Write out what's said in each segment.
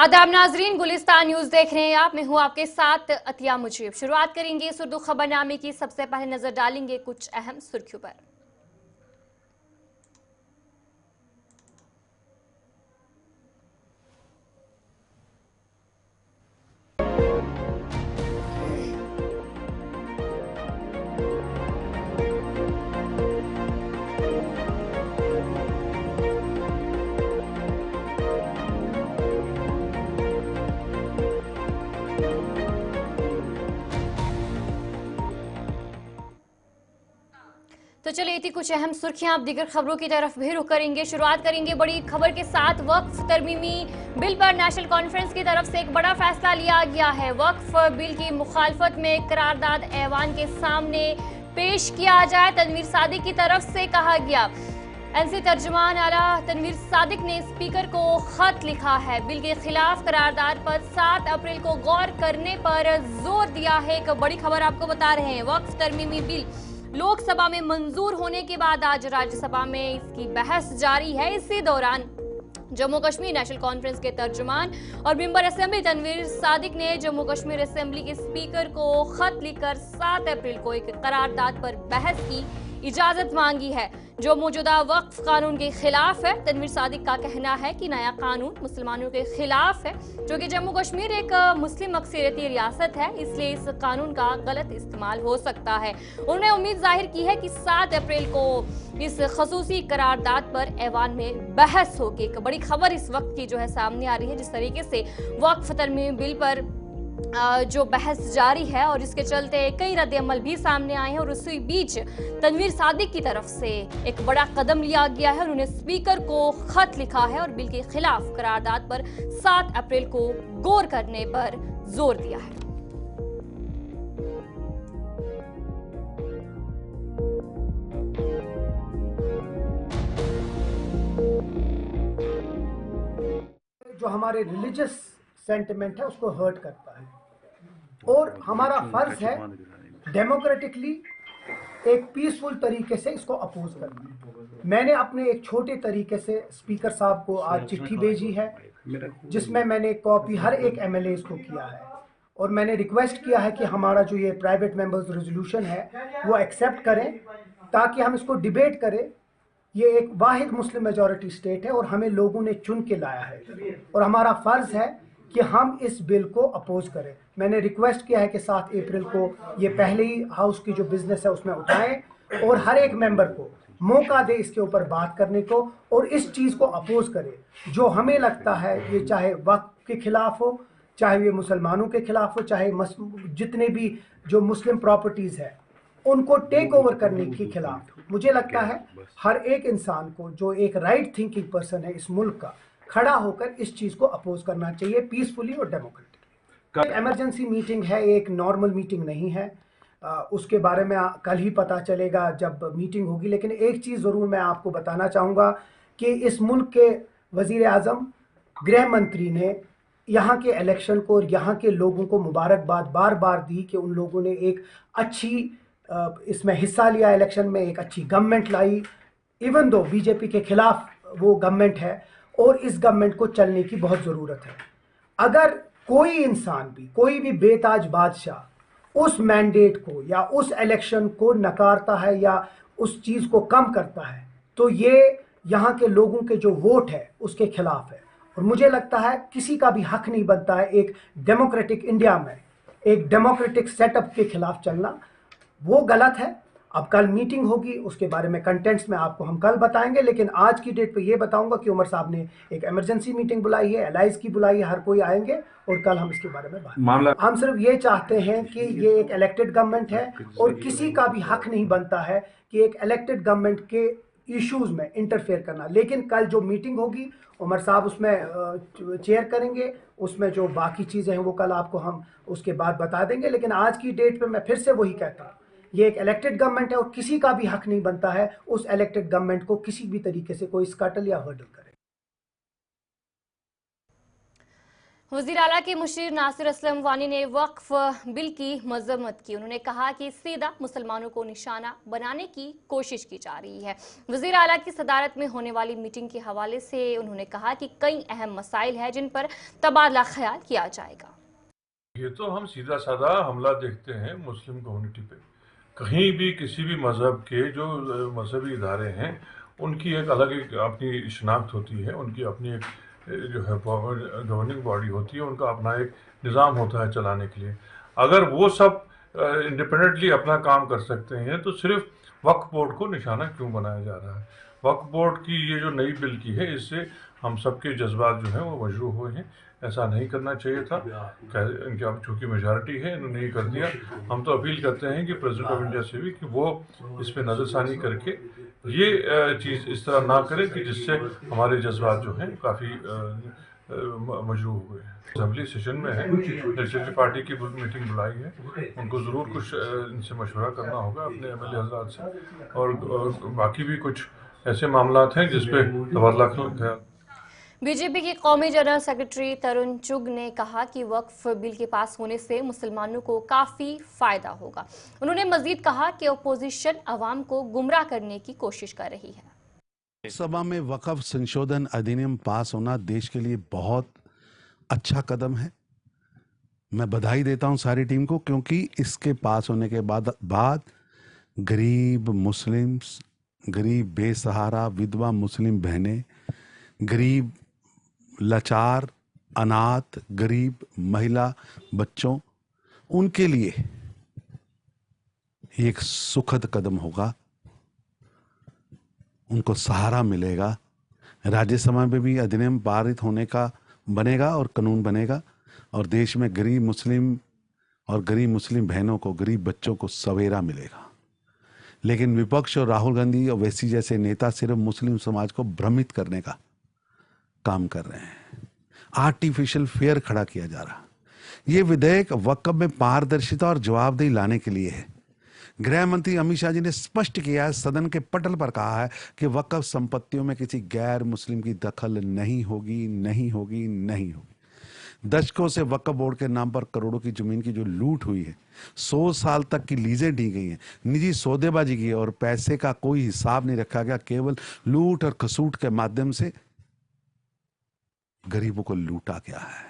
आदाब नाजरीन, गुलिस्तान न्यूज देख रहे हैं आप। मैं हूं आपके साथ अतिया मुजीब। शुरुआत करेंगे इस उर्दू खबरनामे की। सबसे पहले नजर डालेंगे कुछ अहम सुर्खियों पर। तो चलिए थी कुछ अहम सुर्खियां। आप दीगर खबरों की तरफ भी रुख करेंगे। शुरुआत करेंगे बड़ी खबर के साथ। वक्फ तरमीमी बिल पर नेशनल कॉन्फ्रेंस की तरफ से एक बड़ा फैसला लिया गया है। वक्फ बिल की मुखालफत में करारदाद ऐवान के सामने पेश किया जाए, तनवीर सादिक की तरफ से कहा गया। एनसी तर्जुमान आला तनवीर सादिक ने स्पीकर को खत लिखा है। बिल के खिलाफ करारदाद पर 7 अप्रैल को गौर करने पर जोर दिया है। एक बड़ी खबर आपको बता रहे हैं। वक्फ तरमीमी बिल लोकसभा में मंजूर होने के बाद आज राज्यसभा में इसकी बहस जारी है। इसी दौरान जम्मू कश्मीर नेशनल कॉन्फ्रेंस के तर्जुमान और मेंबर असेंबली तनवीर सादिक ने जम्मू कश्मीर असेंबली के स्पीकर को खत लिखकर 7 अप्रैल को एक करारदाद पर बहस की इजाजत मांगी है जो मौजूदा वक्फ कानून के खिलाफ है। तनवीर सादिक का कहना है कि नया कानून मुसलमानों के खिलाफ है, जो कि जम्मू कश्मीर एक मुस्लिम अक्सरियती रियासत है, इसलिए इस कानून का गलत इस्तेमाल हो सकता है। उन्होंने उम्मीद जाहिर की है कि 7 अप्रैल को इस खसूसी करारदाद पर ऐवान में बहस होगी। एक बड़ी खबर इस वक्त की जो है सामने आ रही है, जिस तरीके से वक्फ तरमीमी बिल पर जो बहस जारी है और इसके चलते कई रद्द अमल भी सामने आए हैं। और उसी बीच तनवीर सादिक की तरफ से एक बड़ा कदम लिया गया है। उन्होंने स्पीकर को खत लिखा है और बिल के खिलाफ करारदाद पर 7 अप्रैल को गौर करने पर जोर दिया है। जो हमारे रिलीजियस सेंटिमेंट है उसको हर्ट करता है और हमारा फर्ज है डेमोक्रेटिकली एक पीसफुल तरीके से इसको अपोज करना। मैंने अपने एक छोटे तरीके से स्पीकर साहब को आज चिट्ठी भेजी है जिसमें मैंने कॉपी हर एक एमएलए को किया है और मैंने रिक्वेस्ट किया है कि हमारा जो ये प्राइवेट मेंबर्स रेजोल्यूशन है वो एक्सेप्ट करें ताकि हम इसको डिबेट करें। ये एक वाहिद मुस्लिम मेजॉरिटी स्टेट है और हमें लोगों ने चुन के लाया है और हमारा फर्ज है कि हम इस बिल को अपोज करें। मैंने रिक्वेस्ट किया है कि 7 अप्रैल को ये पहले ही हाउस की जो बिजनेस है उसमें उठाएं और हर एक मेंबर को मौका दे इसके ऊपर बात करने को और इस चीज़ को अपोज करे जो हमें लगता है ये चाहे वक्फ के खिलाफ हो, चाहे ये मुसलमानों के खिलाफ हो, चाहे जितने भी जो मुस्लिम प्रॉपर्टीज़ है उनको टेक ओवर करने के खिलाफ। मुझे लगता है हर एक इंसान को जो एक राइट थिंकिंग पर्सन है इस मुल्क का खड़ा होकर इस चीज़ को अपोज करना चाहिए पीसफुली और डेमोक्रेटिक। इमरजेंसी मीटिंग है, एक नॉर्मल मीटिंग नहीं है। उसके बारे में कल ही पता चलेगा जब मीटिंग होगी। लेकिन एक चीज़ ज़रूर मैं आपको बताना चाहूँगा कि इस मुल्क के वज़ीर आज़म गृह मंत्री ने यहाँ के इलेक्शन को और यहाँ के लोगों को मुबारकबाद बार बार दी कि उन लोगों ने एक अच्छी इसमें हिस्सा लिया इलेक्शन में, एक अच्छी गवर्नमेंट लाई। इवन दो बीजेपी के खिलाफ वो गवर्नमेंट है और इस गवर्नमेंट को चलने की बहुत ज़रूरत है। अगर कोई इंसान भी, कोई भी बेताज बादशाह उस मैंडेट को या उस इलेक्शन को नकारता है या उस चीज़ को कम करता है तो ये यहाँ के लोगों के जो वोट है उसके खिलाफ है। और मुझे लगता है किसी का भी हक नहीं बनता है एक डेमोक्रेटिक इंडिया में एक डेमोक्रेटिक सेटअप के खिलाफ चलना, वो गलत है। अब कल मीटिंग होगी, उसके बारे में कंटेंट्स में आपको हम कल बताएंगे, लेकिन आज की डेट पे ये बताऊंगा कि उमर साहब ने एक इमरजेंसी मीटिंग बुलाई है, एलाइज की बुलाई है, हर कोई आएंगे और कल हम इसके बारे में बात। हम सिर्फ ये चाहते हैं कि ये एक इलेक्टेड गवर्नमेंट है और किसी का भी हक नहीं बनता है कि एक इलेक्टेड गवर्नमेंट के इश्यूज में इंटरफेयर करना। लेकिन कल जो मीटिंग होगी उमर साहब उसमें चेयर करेंगे, उसमें जो बाकी चीज़ें हैं वो कल आपको हम उसके बाद बता देंगे। लेकिन आज की डेट पे मैं फिर से वही कहता हूँ, ये एक इलेक्टेड गवर्नमेंट है और किसी का भी हक नहीं बनता है उस इलेक्टेड गवर्नमेंट को किसी भी तरीके से कोई स्कटल या हर्डल करे। वज़ीर आला के मुशीर नासिर असलम वानी ने वक्फ बिल की मजम्मत की। उन्होंने कहा कि सीधा मुसलमानों को निशाना बनाने की कोशिश की जा रही है। वज़ीर आला की सदारत में होने वाली मीटिंग के हवाले से उन्होंने कहा कि कई अहम मसाइल हैं जिन पर तबादला ख्याल किया जाएगा। ये तो हम सीधा साधा हमला देखते हैं मुस्लिम कम्युनिटी पे। कहीं भी किसी भी मज़हब के जो मजहबी इदारे हैं उनकी एक अलग एक अपनी शनाख्त होती है, उनकी अपनी एक जो है गवर्निंग बॉडी होती है, उनका अपना एक निज़ाम होता है चलाने के लिए। अगर वो सब इंडिपेंडेंटली अपना काम कर सकते हैं तो सिर्फ वक्फ बोर्ड को निशाना क्यों बनाया जा रहा है? वक्फ बोर्ड की ये जो नई बिल की है इससे हम सबके जज्बात जो हैं वो मजरूह हुए हैं। ऐसा नहीं करना चाहिए था। इनकी अब चूँकि मेजॉरिटी है इन्होंने ये कर दिया। हम तो अपील करते हैं कि प्रेसिडेंट ऑफ इंडिया से भी कि वो इस पर नज़रसानी करके ये चीज़ इस तरह ना करें कि जिससे हमारे जज्बात जो हैं काफ़ी मजरूह हुए हैं। असेंबली सेशन में है, लेजिस्लेटिव पार्टी की मीटिंग बुलाई है, उनको ज़रूर कुछ इनसे मशवरा करना होगा अपने MLA हज़रात से, और बाकी भी कुछ ऐसे मामलात हैं जिस पे तबादला ख्याल। बीजेपी के कौमी जनरल सेक्रेटरी तरुण चुग ने कहा कि वक्फ बिल के पास होने से मुसलमानों को काफी फायदा होगा। उन्होंने मजीद कहा कि अपोजिशन अवाम को गुमराह करने की कोशिश कर रही है। सभा में वक्फ संशोधन अधिनियम पास होना देश के लिए बहुत अच्छा कदम है। मैं बधाई देता हूं सारी टीम को, क्योंकि इसके पास होने के बाद गरीब मुस्लिम्स, गरीब बेसहारा विधवा मुस्लिम बहनें, गरीब लाचार अनाथ गरीब महिला बच्चों, उनके लिए एक सुखद कदम होगा, उनको सहारा मिलेगा। राज्यसभा में भी अधिनियम पारित होने का बनेगा और कानून बनेगा, और देश में गरीब मुस्लिम और गरीब मुस्लिम बहनों को, गरीब बच्चों को सवेरा मिलेगा। लेकिन विपक्ष और राहुल गांधी और ओवैसी जैसे नेता सिर्फ मुस्लिम समाज को भ्रमित करने का काम कर रहे हैं। आर्टिफिशियल फेयर खड़ा किया जा रहा। यह विधेयक वक्फ में पारदर्शिता और जवाबदेही लाने के लिए है। गृह मंत्री अमित शाह जी ने स्पष्ट किया है, सदन के पटल पर कहा है कि वक्फ संपत्तियों में किसी गैर मुस्लिम की दखल नहीं होगी, नहीं होगी, नहीं होगी। दशकों से वक्फ बोर्ड के नाम पर करोड़ों की जमीन की जो लूट हुई है, 100 साल तक की लीजें दी गई हैं, निजी सौदेबाजी की, और पैसे का कोई हिसाब नहीं रखा गया, केवल लूट और खसूट के माध्यम से गरीबों को लूटा गया है।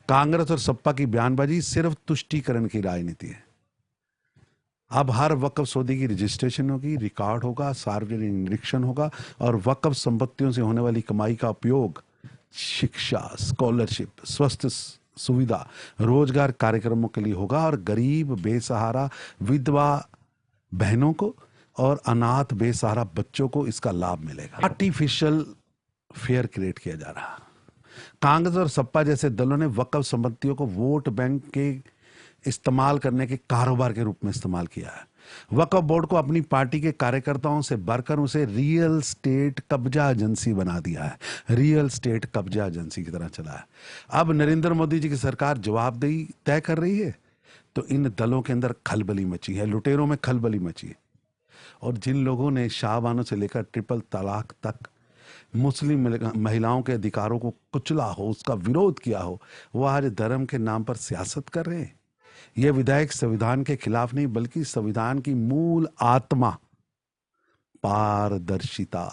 कांग्रेस और सपा की बयानबाजी सिर्फ तुष्टीकरण की राजनीति है। अब हर वक्फ सौदे की रजिस्ट्रेशन होगी, रिकॉर्ड होगा, सार्वजनिक निरीक्षण होगा, और वक्फ संपत्तियों से होने वाली कमाई का उपयोग शिक्षा, स्कॉलरशिप, स्वास्थ्य सुविधा, रोजगार कार्यक्रमों के लिए होगा, और गरीब बेसहारा विधवा बहनों को और अनाथ बेसहारा बच्चों को इसका लाभ मिलेगा। आर्टिफिशियल फेयर क्रिएट किया जा रहा। कांग्रेस और सपा जैसे दलों ने वक्फ संपत्तियों को वोट बैंक के इस्तेमाल करने के कारोबार के रूप में इस्तेमाल किया है। वक्फ बोर्ड को अपनी पार्टी के कार्यकर्ताओं से बढ़कर उसे रियल स्टेट कब्जा एजेंसी बना दिया है। रियल स्टेट कब्जा एजेंसी की तरह चला है। अब नरेंद्र मोदी जी की सरकार जवाबदेही तय कर रही है, तो इन दलों के अंदर खलबली मची है, लुटेरों में खलबली मची है। और जिन लोगों ने शाहबानों से लेकर ट्रिपल तलाक तक मुस्लिम महिलाओं के अधिकारों को कुचला हो, उसका विरोध किया हो, वो आज धर्म के नाम पर सियासत कर रहे हैं। यह विधेयक संविधान के खिलाफ नहीं, बल्कि संविधान की मूल आत्मा पारदर्शिता,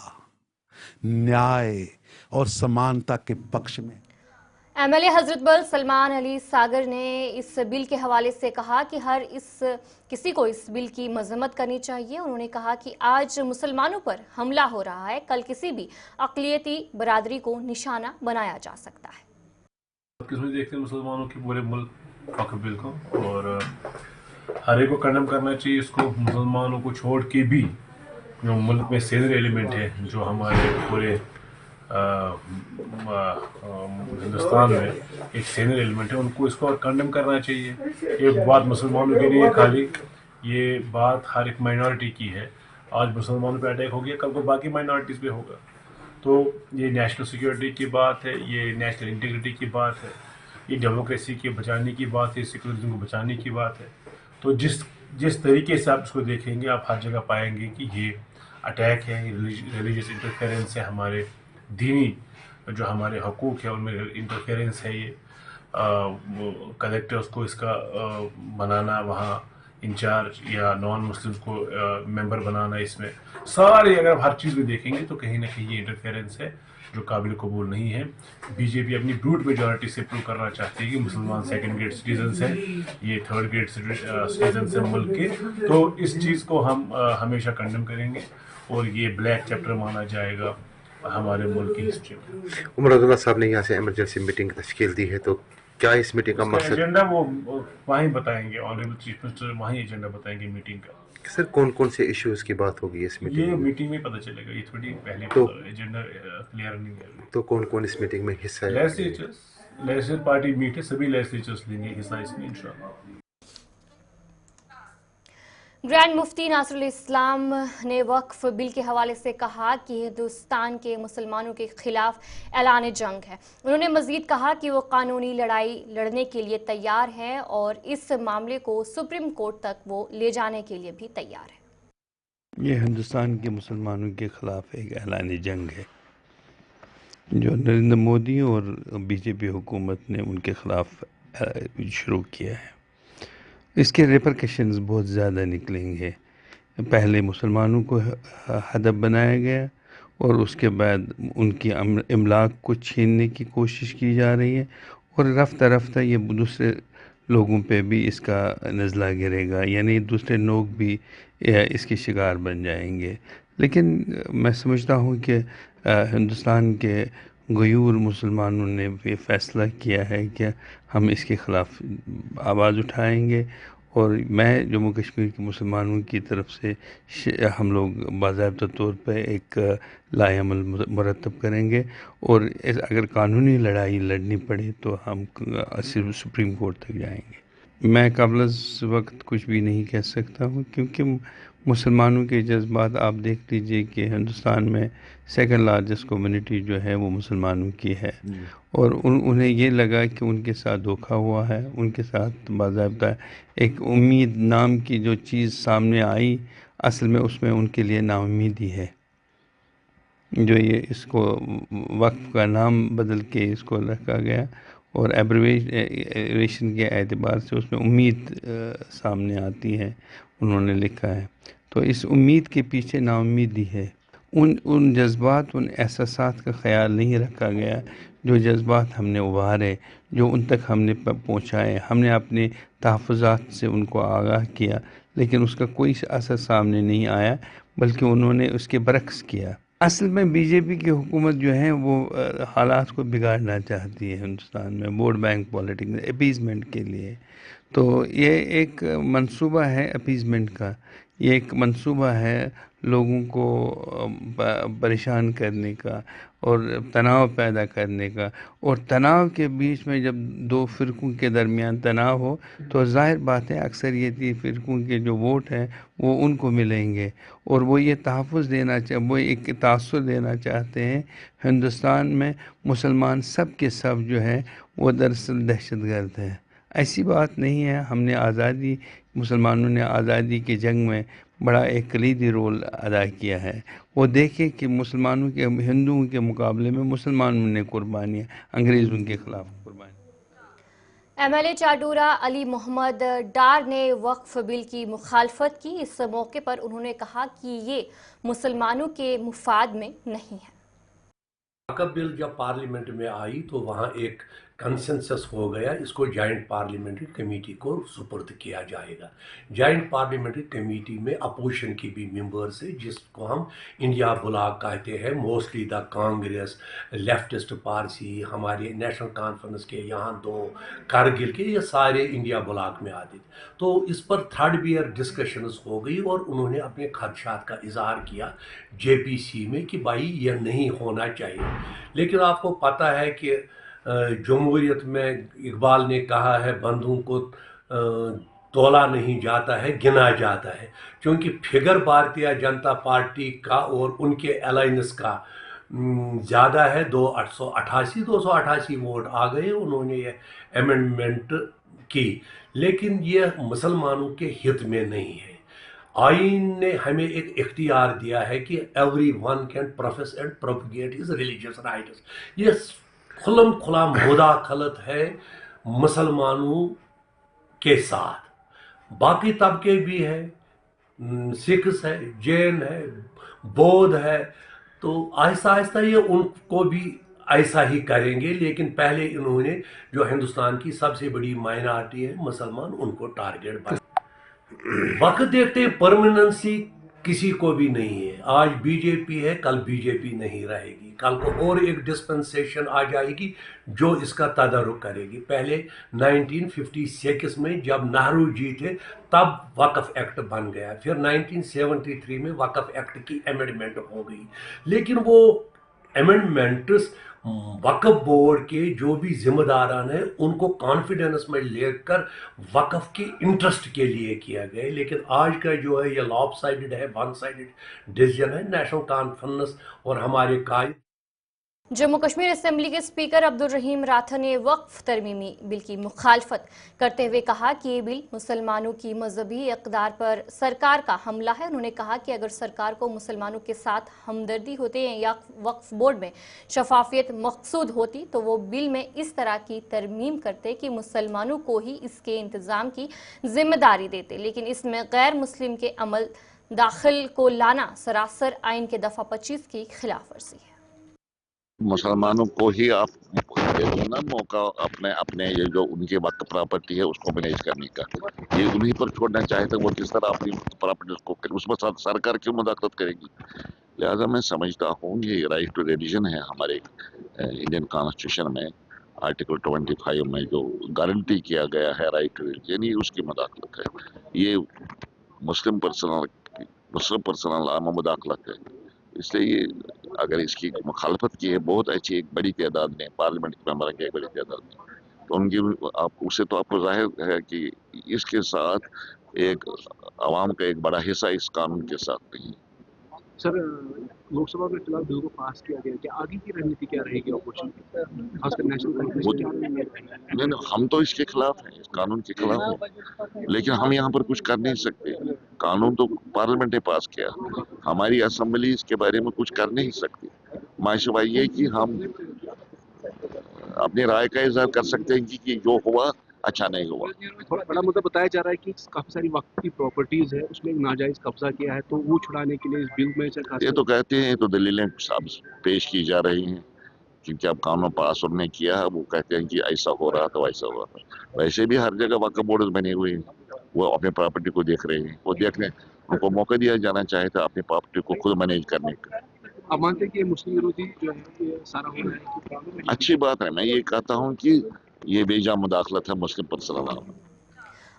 न्याय और समानता के पक्ष में। MLA हजरत बल सलमान अली सागर ने इस बिल के हवाले से कहा कि किसी को इस बिल की मजम्मत करनी चाहिए। उन्होंने कहा कि आज मुसलमानों पर हमला हो रहा है, कल किसी भी अक़लियती बरादरी को निशाना बनाया जा सकता है। देखते हैं मुसलमानों की पूरे मुल्क वक्फ बिल को, और हर एक को कंडेम करना चाहिए इसको। मुसलमानों को छोड़ के भी जो मुल्क में सीनियर एलिमेंट है, जो हमारे पूरे हिंदुस्तान में एक सीनियर एलिमेंट है, उनको इसको कंडेम करना चाहिए। ये बात मुसलमानों के लिए खाली, ये बात हर एक माइनॉरिटी की है। आज मुसलमानों पे अटैक हो गया, कल को बाकी माइनॉरिटीज़ पे होगा। तो ये नेशनल सिक्योरिटी की बात है, ये नेशनल इंटीग्रिटी की बात है, ये डेमोक्रेसी के बचाने की बात है, सेकुलरिज्म को बचाने की बात है। तो जिस तरीके से आप इसको देखेंगे, आप हर जगह पाएंगे कि ये अटैक है, रिलीजियस इंटरफेरेंस है, हमारे दीनी जो हमारे हकूक़ है उनमें इंटरफेरेंस है, ये कलेक्टर्स को इसका बनाना, वहाँ इंचार्ज या नॉन मुस्लिम्स को मेंबर बनाना, इसमें सारे अगर आप हर चीज़ में देखेंगे तो कहीं ना कहीं ये इंटरफेरेंस है जो काबिल कबूल नहीं है। बीजेपी अपनी ब्रूट मेजॉरिटी से प्रूव करना चाहती है कि मुसलमान सेकंड ग्रेड सिटीजन्स हैं, ये थर्ड ग्रेड सिटीजन्स हैं मुल्क के। तो इस चीज़ को हम हमेशा कंडेम करेंगे और ये ब्लैक चैप्टर माना जाएगा हमारे मुल्क की हिस्ट्री में। उमर अब्दुल्ला साहब ने यहाँ से इमरजेंसी मीटिंग तश्कील दी है, तो क्या इस मीटिंग का मकसद? एजेंडा वो वहीं बताएंगे, ऑनरेबल चीफ मिनिस्टर वहीं एजेंडा बताएंगे मीटिंग का। सर कौन कौन से इश्यूज की बात होगी इस ये मीटिंग में? मीटिंग में पता चलेगा, ये थोड़ी पहले तो एजेंडा क्लियर नहीं है। तो कौन कौन इस मीटिंग में हिस्सा है? लेजिस्लेचर पार्टी मीट है, सभी लेजिस्लेचर्स लेंगे हिस्सा इसमें इंशाल्लाह। ग्रैंड मुफ्ती नासरुल इस्लाम ने वक्फ बिल के हवाले से कहा कि हिंदुस्तान के मुसलमानों के खिलाफ ऐलान जंग है। उन्होंने मजीद कहा कि वो कानूनी लड़ाई लड़ने के लिए तैयार हैं और इस मामले को सुप्रीम कोर्ट तक वो ले जाने के लिए भी तैयार है। ये हिंदुस्तान के मुसलमानों के खिलाफ एक ऐलान जंग है जो नरेंद्र मोदी और बीजेपी हुकूमत ने उनके खिलाफ शुरू किया है। इसके रिपरकशंस बहुत ज़्यादा निकलेंगे। पहले मुसलमानों को हदफ बनाया गया और उसके बाद उनकी इमलाक को छीनने की कोशिश की जा रही है और रफ्ता रफ्ता ये दूसरे लोगों पे भी इसका नज़ला गिरेगा, यानी दूसरे लोग भी इसके शिकार बन जाएंगे। लेकिन मैं समझता हूँ कि हिंदुस्तान के गयूर मुसलमानों ने ये फ़ैसला किया है कि हम इसके ख़िलाफ़ आवाज़ उठाएंगे और मैं जम्मू कश्मीर के मुसलमानों की तरफ से हम लोग बाज़ाब्ता तौर पर एक लाएअमल मुरतब करेंगे और अगर कानूनी लड़ाई लड़नी पड़े तो हम सिर्फ सुप्रीम कोर्ट तक जाएंगे। मैं क़ब्ल इस वक्त कुछ भी नहीं कह सकता हूँ क्योंकि मुसलमानों के जज्बात आप देख लीजिए कि हिंदुस्तान में सेकंड लार्जेस्ट कम्युनिटी जो है वो मुसलमानों की है और उन्हें ये लगा कि उनके साथ धोखा हुआ है। उनके साथ बाज़ाब्ता एक उम्मीद नाम की जो चीज़ सामने आई, असल में उसमें उनके लिए नाउम्मीदी है। जो ये इसको वक्फ का नाम बदल के इसको रखा गया और एब्रिवेशन के एतबार से उसमें उम्मीद सामने आती है, उन्होंने लिखा है। तो इस उम्मीद के पीछे नाउम्मीदी है। उन जज्बात, उन एहसासात का ख्याल नहीं रखा गया जो जज्बात हमने उभारे, जो उन तक हमने पहुँचाए। हमने अपने तहफ़्फ़ुज़ात से उनको आगाह किया लेकिन उसका कोई असर सामने नहीं आया, बल्कि उन्होंने उसके बरक्स किया। असल में बीजेपी की हुकूमत जो है वो हालात को बिगाड़ना चाहती है हिंदुस्तान में, वोट बैंक पॉलिटिक्स अपीज़मेंट के लिए। तो ये एक मंसूबा है अपीज़मेंट का, ये एक मंसूबा है लोगों को परेशान करने का और तनाव पैदा करने का। और तनाव के बीच में जब दो फ़िरक़ों के दरमियान तनाव हो तो ज़ाहिर बात है अक्सरियती फ़िरक़ों के जो वोट हैं वो उनको मिलेंगे और वो ये तहफ़्फ़ुज़ देना वो एक तासुर देना चाहते हैं हिंदुस्तान में मुसलमान सब के सब जो है वो दरअसल दहशतगर्द हैं। ऐसी बात नहीं है। हमने आज़ादी, मुसलमानों ने आज़ादी की जंग में बड़ा एक कलीदी रोल अदा किया है। वो देखें कि मुसलमानों के, हिंदुओं के मुकाबले में मुसलमानों ने कुर्बानियाँ, अंग्रेज़ों के ख़िलाफ़ कुर्बानी। एमएलए चाटूरा अली मोहम्मद डार ने वक्फ बिल की मुखालफत की। इस मौके पर उन्होंने कहा कि ये मुसलमानों के मुफाद में नहीं है। वक्फ बिल जब पार्लियामेंट में आई तो वहाँ एक कंसेंसस हो गया, इसको जॉइंट पार्लियामेंट्री कमेटी को सुपुर्द किया जाएगा। जॉइंट पार्लियामेंट्री कमेटी में अपोजिशन की भी मेंबर्स है जिसको हम इंडिया ब्लॉक कहते हैं। Mostly the Congress, leftist party, हमारे नेशनल कॉन्फ्रेंस के यहाँ दो, कारगिल के, ये सारे इंडिया ब्लॉक में आते थे। तो इस पर थर्ड ईयर डिस्कशंस हो गई और उन्होंने अपने खदशात का इजहार किया जेपीसी में कि भाई यह नहीं होना चाहिए। लेकिन आपको पता है कि जमहूरियत में इकबाल ने कहा है बंधुओं को तोला नहीं जाता है, गिना जाता है, क्योंकि फिगर भारतीय जनता पार्टी का और उनके अलायंस का ज़्यादा है। 288 वोट आ गए, उन्होंने ये अमेंडमेंट की, लेकिन ये मुसलमानों के हित में नहीं है। आइन ने हमें एक इख्तियार दिया है कि every one can profess and propagate his religious rights. ये खुल्लम खुला मुदाखलत है मुसलमानों के साथ। बाकी तबके भी है, सिख्स है, जैन है, बौद्ध है, तो आहिस्ता आहिस्ता ये उनको भी ऐसा ही करेंगे। लेकिन पहले इन्होंने जो हिंदुस्तान की सबसे बड़ी माइनॉरिटी है मुसलमान, उनको टारगेट बना। वक्त देखते परमानेंसी किसी को भी नहीं है। आज बीजेपी है, कल बीजेपी नहीं रहेगी, कल को और एक डिस्पेंसेशन आ जाएगी जो इसका तदारुक करेगी। पहले 1956 में जब नेहरू जी थे तब वक्फ एक्ट बन गया, फिर 1973 में वक्फ एक्ट की अमेंडमेंट हो गई, लेकिन वो अमेंडमेंट्स वक्फ बोर्ड के जो भी जिम्मेदारान हैं उनको कॉन्फिडेंस में लेकर वक्फ के इंटरेस्ट के लिए किया गया। लेकिन आज का जो है ये लॉपसाइडेड है, वन साइडेड डिसीजन है नेशनल कॉन्फ्रेंस और हमारे कायद। जम्मू कश्मीर असेंबली के स्पीकर अब्दुल रहीम राठौर ने वक्फ तरमीमी बिल की मुखालफत करते हुए कहा कि ये बिल मुसलमानों की मजहबी इक़्तिदार पर सरकार का हमला है। उन्होंने कहा कि अगर सरकार को मुसलमानों के साथ हमदर्दी होती है या वक्फ बोर्ड में शफाफियत मकसूद होती तो वो बिल में इस तरह की तरमीम करते कि मुसलमानों को ही इसके इंतज़ाम की जिम्मेदारी देते। लेकिन इसमें गैर मुस्लिम के अमल दाखिल को लाना सरासर आइन के दफ़ा 25 की खिलाफ वर्जी है। मुसलमानों को ही आप दे दो ना मौका अपने अपने ये जो उनकी वक्त प्रॉपर्टी है उसको मैनेज करने का, ये उन्हीं पर छोड़ना चाहे तो वो किस तरह अपनी प्रॉपर्टी को उसमें सरकार क्यों मुदाखलत करेगी। लिहाजा मैं समझता हूँ ये राइट टू रिलीजन है हमारे इंडियन कॉन्स्टिट्यूशन में आर्टिकल 25 में जो गारंटी किया गया है राइट टू रिलीजन, ये उसकी मुदाखलत है। ये मुस्लिम पर्सनल आम मुदाखलत है। इसलिए ये अगर इसकी मुखालफत की है बहुत अच्छी एक बड़ी तादाद ने, पार्लियामेंट के मेंबर की एक बड़ी तादाद ने, तो उनकी आप उससे तो आपको जाहिर है कि इसके साथ एक आवाम का एक बड़ा हिस्सा इस कानून के साथ नहीं। सर, लोकसभा में फिलहाल बिल को पास किया गया, क्या आगे की रणनीति क्या रहेगी अपोजिशन की, खासकर नेशनल कॉन्फ्रेंस? नहीं, हम तो इसके खिलाफ हैं, इस कानून के खिलाफ हैं, लेकिन हम यहाँ पर कुछ कर नहीं सकते। कानून तो पार्लियामेंट ने पास किया, हमारी असेंबली इसके बारे में कुछ कर नहीं सकती। माशवा ये कि हम अपनी राय का इजहार कर सकते हैं कि जो हुआ अच्छा नहीं हुआ। थोड़ा बड़ा मुद्दा बताया जा रहा है कि काफी सारी वक्त की प्रॉपर्टीज है उसमें नाजायज कब्जा किया है, तो वो छुड़ाने के लिए इस बिल में ये तो कहते हैं, तो दलीलें सब पेश की जा रही हैं क्योंकि अब कानून पास उन्होंने किया है, वो कहते हैं कि ऐसा हो रहा था वैसा हो रहा था। वैसे भी हर जगह वक्फ बोर्ड बने हुए हैं, वो अपनी प्रॉपर्टी को देख रहे हैं, वो देख रहे हैं, उनको मौका दिया जाना चाहिए था अपनी प्रॉपर्टी को खुद मैनेज करने का। आप मानते हैं कि मुस्लिम विरोधी जो है ये सारा हो रहा है? अच्छी बात है, मैं ये कहता हूँ कि ये बेजा मुदाखलत है मुस्लिम पर्सनल।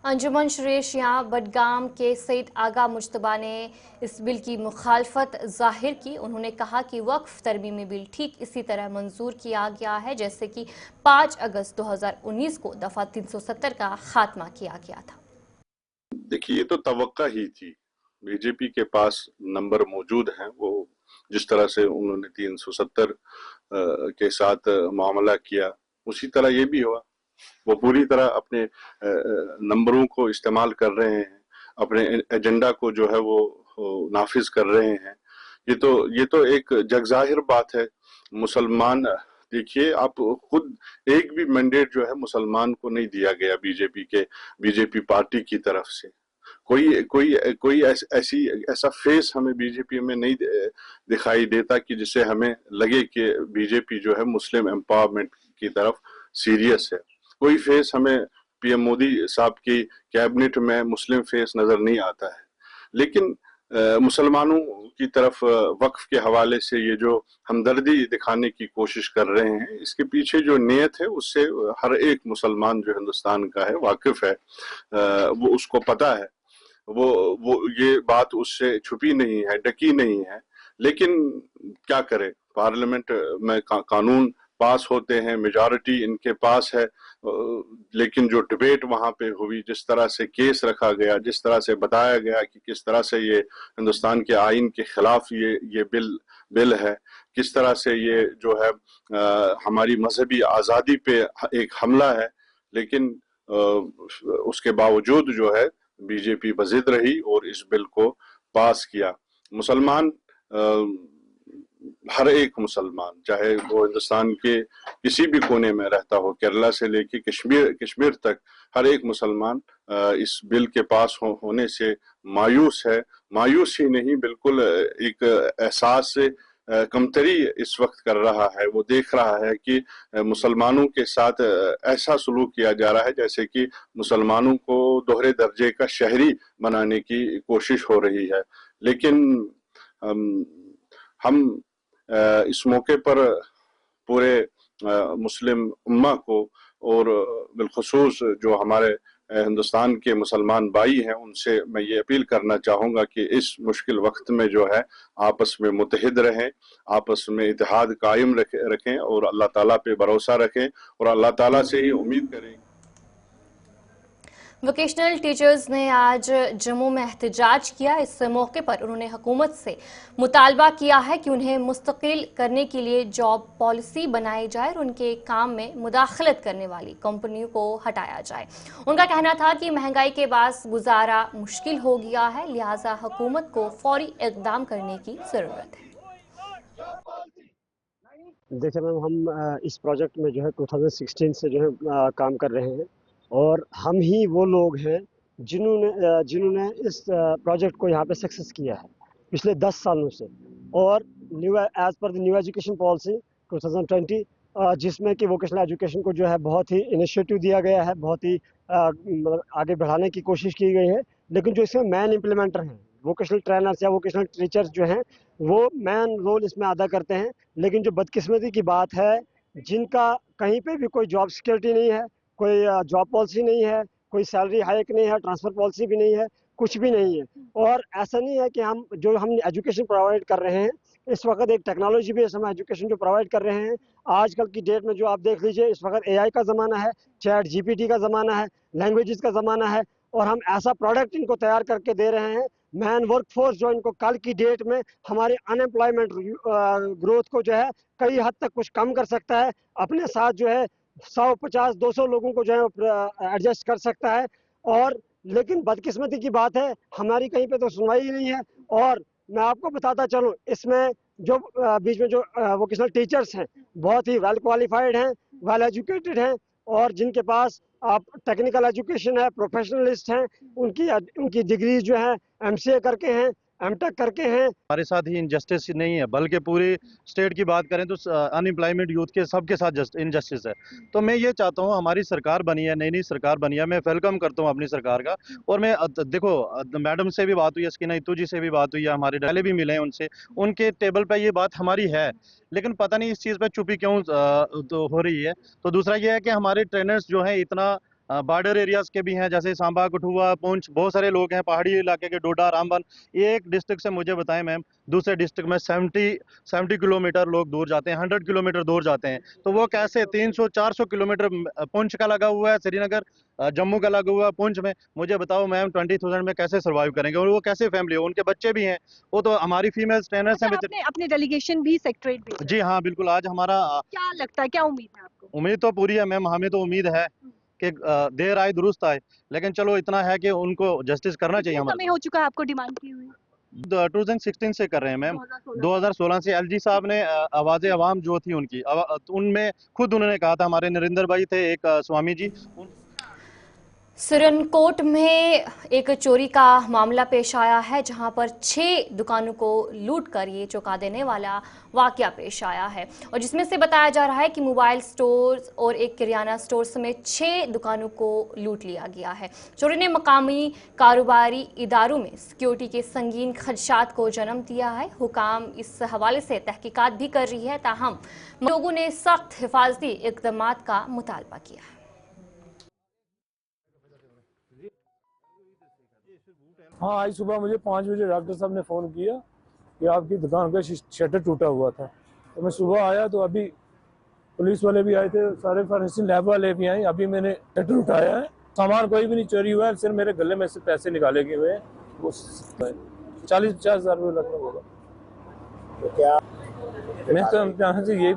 अंजुमन शुरेशिया बडगाम के सईद आगा मुज्तबा ने इस बिल की मुखालफत जाहिर की। उन्होंने कहा कि वक्फ तरमीमी बिल ठीक इसी तरह मंजूर किया गया है जैसे कि 5 अगस्त 2019 को दफा 370 का खात्मा किया गया था। देखिए, ये तो तवक्का ही थी, बीजेपी के पास नंबर मौजूद हैं, वो जिस तरह से उन्होंने 370 के साथ मामला किया उसी तरह ये भी हुआ। वो पूरी तरह अपने नंबरों को इस्तेमाल कर रहे हैं, अपने एजेंडा को जो है वो नाफिज कर रहे हैं। ये तो एक जगजाहिर बात है। मुसलमान, देखिए आप खुद, एक भी मैंडेट जो है मुसलमान को नहीं दिया गया बीजेपी पार्टी की तरफ से। कोई ऐसा फेस हमें बीजेपी में नहीं दिखाई देता कि जिससे हमें लगे कि बीजेपी जो है मुस्लिम एम्पावरमेंट की तरफ सीरियस है। कोई फेस हमें पीएम मोदी साहब की कैबिनेट में मुस्लिम फेस नजर नहीं आता है। लेकिन मुसलमानों की तरफ वक्फ के हवाले से ये जो हमदर्दी दिखाने की कोशिश कर रहे हैं, इसके पीछे जो नीयत है उससे हर एक मुसलमान जो हिंदुस्तान का है वाकिफ है, वो उसको पता है, वो ये बात उससे छुपी नहीं है, ढकी नहीं है। लेकिन क्या करे, पार्लियामेंट में कानून पास होते हैं, मेजॉरिटी इनके पास है, लेकिन जो डिबेट वहां पे हुई, जिस तरह से केस रखा गया, जिस तरह से बताया गया कि किस तरह से ये हिंदुस्तान के आइन के खिलाफ ये बिल है, किस तरह से ये जो है हमारी मजहबी आज़ादी पे एक हमला है, लेकिन उसके बावजूद जो है बीजेपी बजिद रही और इस बिल को पास किया। मुसलमान हर एक मुसलमान, चाहे वो हिंदुस्तान के किसी भी कोने में रहता हो, केरला से लेके कश्मीर तक, हर एक मुसलमान इस बिल के पास होने से मायूस है। मायूस ही नहीं, बिल्कुल एक एहसास से कमतरी इस वक्त कर रहा है। वो देख रहा है कि मुसलमानों के साथ ऐसा सलूक किया जा रहा है जैसे कि मुसलमानों को दोहरे दर्जे का शहरी बनाने की कोशिश हो रही है। लेकिन हम इस मौके पर पूरे मुस्लिम उम्मा को और बिलखुसूस जो हमारे हिंदुस्तान के मुसलमान भाई हैं उनसे मैं ये अपील करना चाहूँगा कि इस मुश्किल वक्त में जो है आपस में मुत्तहिद रहें, आपस में इत्तेहाद कायम रखें और अल्लाह ताला पे भरोसा रखें और अल्लाह ताला से ही उम्मीद करें। वोकेशनल टीचर्स ने आज जम्मू में एहतजाज किया। इस मौके पर उन्होंने हुकूमत से मुतालबा किया है कि उन्हें मुस्तकिल करने के लिए जॉब पॉलिसी बनाई जाए और उनके काम में मुदाखलत करने वाली कंपनियों को हटाया जाए। उनका कहना था कि महंगाई के बाद गुजारा मुश्किल हो गया है, लिहाजा हुकूमत को फौरी इक़दाम करने की ज़रूरत है। देखिए मैम, हम इस प्रोजेक्ट में जो है 2016 से जो है काम कर रहे हैं और हम ही वो लोग हैं जिन्होंने इस प्रोजेक्ट को यहाँ पे सक्सेस किया है पिछले 10 सालों से। और as per the new education policy 2020 जिसमें कि वोकेशनल एजुकेशन को जो है बहुत ही इनिशिएटिव दिया गया है, बहुत ही मतलब आगे बढ़ाने की कोशिश की गई है। लेकिन जो इसमें मैन इम्प्लीमेंटर हैं, वोकेशनल ट्रेनर्स या वोकेशनल टीचर्स जो हैं, वो मैन रोल इसमें अदा करते हैं। लेकिन जो बदकिस्मती की बात है, जिनका कहीं पे भी कोई जॉब सिक्योरिटी नहीं है, कोई जॉब पॉलिसी नहीं है, कोई सैलरी हाइक नहीं है, ट्रांसफ़र पॉलिसी भी नहीं है, कुछ भी नहीं है। और ऐसा नहीं है कि हम एजुकेशन प्रोवाइड कर रहे हैं, इस वक्त एक टेक्नोलॉजी बेस्ड हम एजुकेशन जो प्रोवाइड कर रहे हैं। आजकल की डेट में जो आप देख लीजिए, इस वक्त AI का ज़माना है, चैट GPT का ज़माना है, लैंग्वेजेस का ज़माना है, और हम ऐसा प्रोडक्ट इनको तैयार करके दे रहे हैं, मैन वर्क फोर्स जो इनको कल की डेट में हमारे अनएम्प्लॉयमेंट ग्रोथ को जो है कई हद तक कुछ कम कर सकता है, अपने साथ जो है 150-200 लोगों को जो है एडजस्ट कर सकता है। और लेकिन बदकिस्मती की बात है, हमारी कहीं पे तो सुनवाई ही नहीं है। और मैं आपको बताता चलूँ, इसमें जो बीच में जो वोकेशनल टीचर्स हैं, बहुत ही वेल क्वालिफाइड हैं, वेल एजुकेटेड हैं, और जिनके पास आप टेक्निकल एजुकेशन है, प्रोफेशनलिस्ट हैं, उनकी डिग्री जो है MCA करके हैं, M.Tech करके हैं। हमारे साथ ही इनजस्टिस नहीं है, बल्कि पूरी स्टेट की बात करें तो अनएम्प्लॉयमेंट यूथ के सबके साथ इनजस्टिस है। तो मैं ये चाहता हूँ, हमारी सरकार बनी है, नई सरकार बनी है, मैं वेलकम करता हूँ अपनी सरकार का। और मैं देखो, मैडम से भी बात हुई है, स्किना इतू जी से भी बात हुई है, हमारे डाले भी मिले हैं उनसे, उनके टेबल पे ये बात हमारी है, लेकिन पता नहीं इस चीज़ पे चुप्पी क्यों तो हो रही है। तो दूसरा ये है कि हमारे ट्रेनर्स जो हैं इतना बॉर्डर एरियाज़ के भी हैं, जैसे सांबा, कठुआ, पुंछ, बहुत सारे लोग हैं, पहाड़ी इलाके के, डोडा, रामबन। एक डिस्ट्रिक्ट से मुझे बताएं मैम, दूसरे डिस्ट्रिक्ट में 70 किलोमीटर लोग दूर जाते हैं, 100 किलोमीटर दूर जाते हैं। तो वो कैसे 300-400 किलोमीटर पुंछ का लगा हुआ है, श्रीनगर जम्मू का लगा हुआ है पुंछ में, मुझे बताओ मैम 20,000 में कैसे सर्वाइव करेंगे? और वो कैसे फैमिली हो, उनके बच्चे भी हैं, वो तो हमारी फीमेल ट्रेनर्स हैं। अपने डेलीगेशन भी सेक्रेटरीट भेजा? जी हाँ बिल्कुल। आज हमारा क्या लगता है, क्या उम्मीद है आपको? उम्मीद तो पूरी है मैम, हमें तो उम्मीद है कि देर आए दुरुस्त आए, लेकिन चलो इतना है कि उनको जस्टिस करना चाहिए। समय हो चुका है आपको डिमांड की हुई? 2016 से कर रहे हैं मैम, 2016 से। LG साहब ने आवाज़ अवाम जो थी उनकी, उनमें खुद उन्होंने कहा था, हमारे नरेंद्र भाई थे एक स्वामी जी। सुरनकोट में एक चोरी का मामला पेश आया है, जहां पर 6 दुकानों को लूट कर ये चौंका देने वाला वाकया पेश आया है, और जिसमें से बताया जा रहा है कि मोबाइल स्टोर्स और एक किराना स्टोर समेत 6 दुकानों को लूट लिया गया है। चोरी ने मकामी कारोबारी इदारों में सिक्योरिटी के संगीन खदशात को जन्म दिया है। हुकाम इस हवाले से तहकीकात भी कर रही है, ताहम लोगों ने सख्त हिफाजती इक़दामात का मुतालबा किया है। हाँ, आज सुबह मुझे 5 बजे डॉक्टर साहब ने फ़ोन किया कि आपकी दुकान का शटर टूटा हुआ था। तो मैं सुबह आया तो अभी पुलिस वाले भी आए थे, सारे फॉरेंसिक लैब वाले भी आए। अभी मैंने शटर उठाया है, सामान कोई भी नहीं चोरी हुआ है, सिर्फ मेरे गले में से पैसे निकाले गए हुए हैं, वो 40-50 हज़ार रुपये लगभग होगा। तो क्या मैं तो यहाँ से ये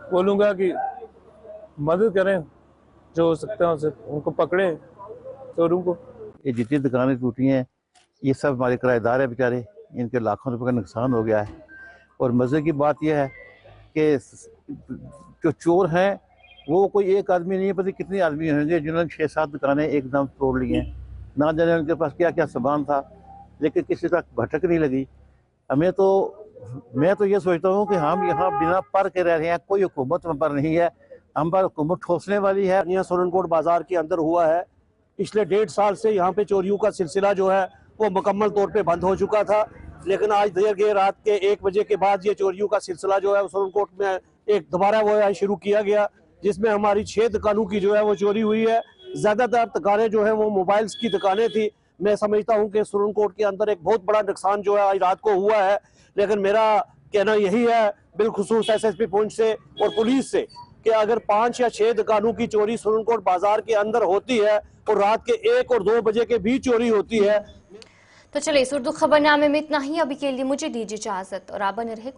बोलूँगा कि मदद करें, जो हो सकता है उनसे, उनको पकड़ें चोरों को। یہ جتنی دکانیں ٹوٹی ہیں یہ سب ہمارے کرایہ دار ہیں بیچارے، ان کے لاکھوں روپے کا نقصان ہو گیا ہے۔ اور مزے کی بات یہ ہے کہ جو چور ہیں وہ کوئی ایک آدمی نہیں ہے، پتہ کتنے آدمی ہوں گے جنہوں نے 6-7 دکانیں ایک دم توڑ لی ہیں، نہ جانے ان کے پاس کیا کیا سامان تھا، لیکن کسی تک بھٹک نہیں لگی۔ میں تو یہ سوچتا ہوں کہ ہم یہاں بنا پر کے رہ رہے ہیں، کوئی حکومت ہم پر نہیں ہے، ہم پر حکومت ٹھوسنے والی ہے۔ یہاں سورن کوٹ بازار کے اندر ہوا ہے، پچھلے 1.5 سال سے یہاں پہ چوریوں کا سلسلہ جو ہے وہ مکمل طور پہ بند ہو چکا تھا، لیکن آج دیر رات کے 1 بجے کے بعد یہ چوریوں کا سلسلہ جو ہے سورن کوٹ میں ایک دوبارہ وہ شروع کیا گیا، جس میں ہماری 6 دکانوں کی جو ہے وہ چوری ہوئی ہے۔ زیادہ تر دکانیں جو ہیں وہ موبائلز کی دکانیں تھی۔ میں سمجھتا ہوں کہ سورن کوٹ کے اندر ایک بہت بڑا نقصان جو ہے آج رات کو ہوا ہے، لیکن میرا کہنا یہی ہے بالخصوص SSP پونچھ سے اور پولیس سے کہ اگر 5 یا 6 دکانوں کی چوری سورن کوٹ بازار کے اندر ہوتی ہے اور رات کے 1 اور 2 بجے کے بیچ چوری ہوتی ہے۔ تو چلے اس اردو خبر نامے میں اتنا ہی، ابھی کے لیے مجھے دیجیے اجازت اور آپ بنے رہے